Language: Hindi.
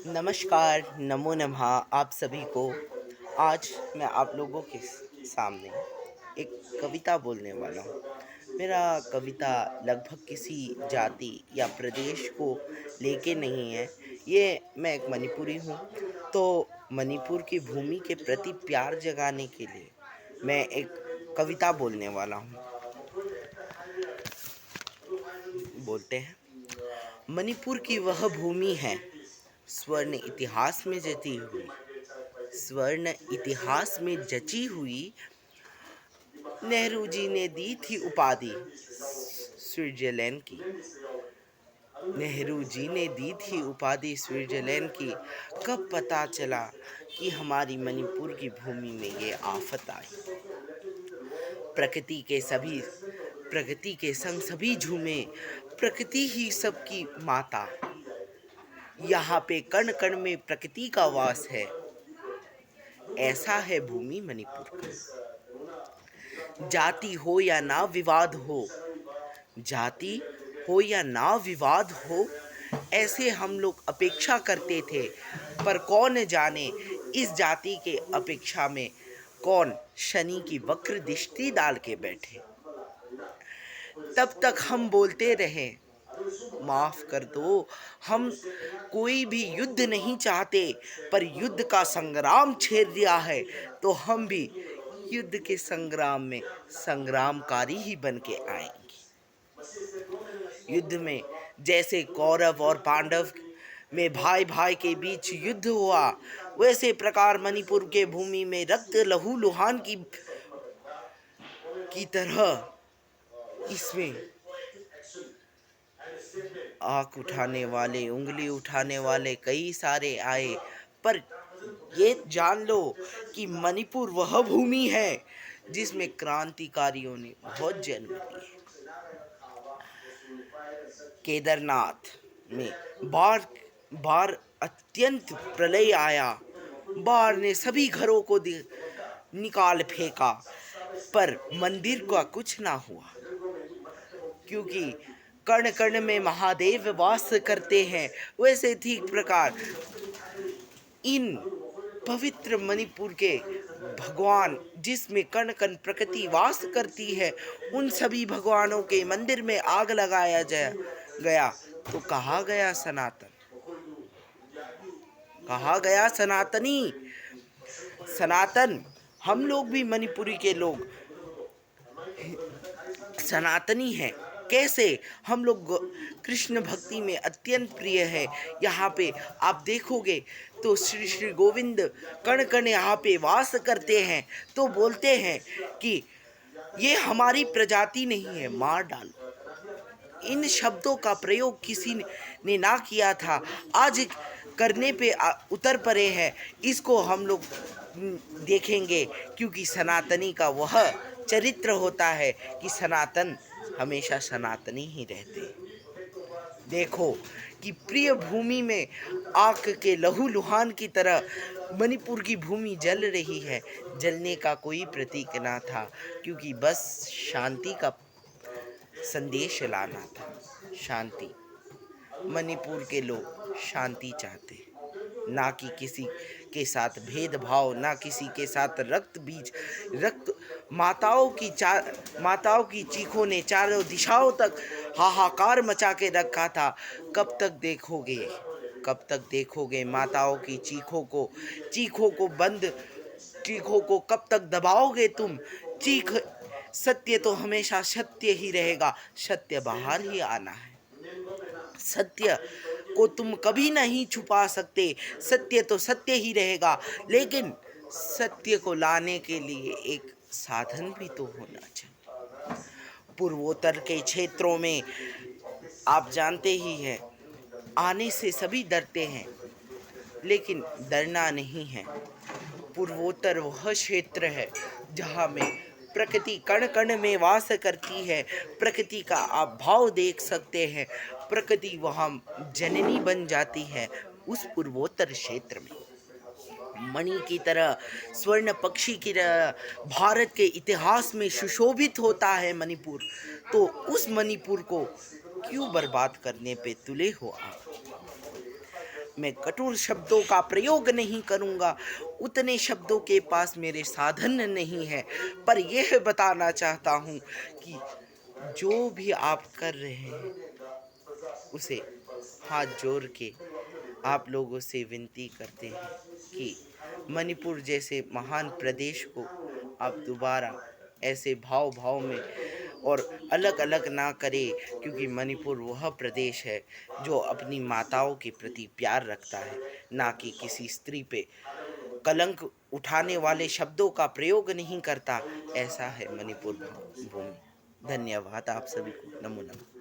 नमस्कार, नमो नमः आप सभी को। आज मैं आप लोगों के सामने एक कविता बोलने वाला हूँ। मेरा कविता लगभग किसी जाति या प्रदेश को लेके नहीं है। ये मैं एक मणिपुरी हूँ, तो मणिपुर की भूमि के प्रति प्यार जगाने के लिए मैं एक कविता बोलने वाला हूँ। बोलते हैं, मणिपुर की वह भूमि है स्वर्ण इतिहास में जची हुई, स्वर्ण इतिहास में जची हुई। नेहरू जी ने दी थी उपाधि स्विट्जरलैंड की, नेहरू जी ने दी थी उपाधि स्विट्जरलैंड की। कब पता चला कि हमारी मणिपुर की भूमि में ये आफत आई। प्रकृति के सभी प्रगति के संग सभी झूमे, प्रकृति ही सबकी माता। यहाँ पे कण कण में प्रकृति का वास है, ऐसा है भूमि मणिपुर का। जाति हो या ना विवाद हो, जाति हो या ना विवाद हो, ऐसे हम लोग अपेक्षा करते थे। पर कौन जाने इस जाति के अपेक्षा में कौन शनि की वक्र दृष्टि डाल के बैठे। तब तक हम बोलते रहे, माफ कर दो, हम कोई भी युद्ध नहीं चाहते, पर युद्ध का संग्राम छेड़ दिया है तो हम भी युद्ध के संग्राम में संग्रामकारी ही बन के आएंगे। युद्ध में जैसे कौरव और पांडव में भाई भाई के बीच युद्ध हुआ, वैसे प्रकार मणिपुर के भूमि में रक्त लहू लुहान की तरह इसमें आँख उठाने वाले, उंगली उठाने वाले कई सारे आए। पर ये जान लो कि मणिपुर वह भूमि है जिसमें क्रांतिकारियों ने बहुत जन्म लिए। केदारनाथ में बाढ़ बाढ़ अत्यंत प्रलय आया, बाढ़ ने सभी घरों को निकाल फेंका, पर मंदिर का कुछ ना हुआ, क्योंकि कण कण में महादेव वास करते हैं। वैसे ठीक प्रकार इन पवित्र मणिपुर के भगवान, जिसमें कण कण प्रकृति वास करती है, उन सभी भगवानों के मंदिर में आग लगाया गया तो कहा गया सनातन, कहा गया सनातनी। सनातन हम लोग भी मणिपुरी के लोग सनातनी हैं। कैसे? हम लोग कृष्ण भक्ति में अत्यंत प्रिय है। यहाँ पे आप देखोगे तो श्री श्री गोविंद कण कण यहाँ पे वास करते हैं, तो बोलते हैं कि ये हमारी प्रजाति नहीं है, मार डालो। इन शब्दों का प्रयोग किसी ने ना किया था, आज करने पे उतर पड़े हैं। इसको हम लोग देखेंगे, क्योंकि सनातनी का वह चरित्र होता है कि सनातन हमेशा सनातनी ही रहते। देखो कि प्रिय भूमि में आग के लहू लुहान की तरह मणिपुर की भूमि जल रही है। जलने का कोई प्रतीक ना था, क्योंकि बस शांति का संदेश लाना था। शांति, मणिपुर के लोग शांति चाहते, ना कि किसी के साथ भेदभाव, ना किसी के साथ रक्त। माताओं की चीखों ने चारों दिशाओं तक हाहाकार मचा के रखा था। कब तक देखोगे, कब तक देखोगे माताओं की चीखों को कब तक दबाओगे तुम? सत्य तो हमेशा सत्य ही रहेगा, सत्य बाहर ही आना है। सत्य को तुम कभी नहीं छुपा सकते, सत्य तो सत्य ही रहेगा। लेकिन सत्य को लाने के लिए एक साधन भी तो होना चाहिए। पूर्वोत्तर के क्षेत्रों में आप जानते ही हैं, आने से सभी डरते हैं, लेकिन डरना नहीं है। पूर्वोत्तर वह क्षेत्र है जहाँ में प्रकृति कण कण में वास करती है। प्रकृति का आप भाव देख सकते हैं, प्रकृति वहाँ जननी बन जाती है। उस पूर्वोत्तर क्षेत्र में मणि की तरह, स्वर्ण पक्षी की तरह भारत के इतिहास में सुशोभित होता है मणिपुर। तो उस मणिपुर को क्यों बर्बाद करने पे तुले हो आप? मैं कठोर शब्दों का प्रयोग नहीं करूँगा, उतने शब्दों के पास मेरे साधन नहीं है, पर यह बताना चाहता हूँ कि जो भी आप कर रहे हैं उसे हाथ जोड़ के आप लोगों से विनती करते हैं कि मणिपुर जैसे महान प्रदेश को आप दोबारा ऐसे भाव भाव में और अलग अलग ना करे, क्योंकि मणिपुर वह प्रदेश है जो अपनी माताओं के प्रति प्यार रखता है, ना कि किसी स्त्री पे कलंक उठाने वाले शब्दों का प्रयोग नहीं करता। ऐसा है मणिपुर भूमि। धन्यवाद आप सभी को। नमो नमः।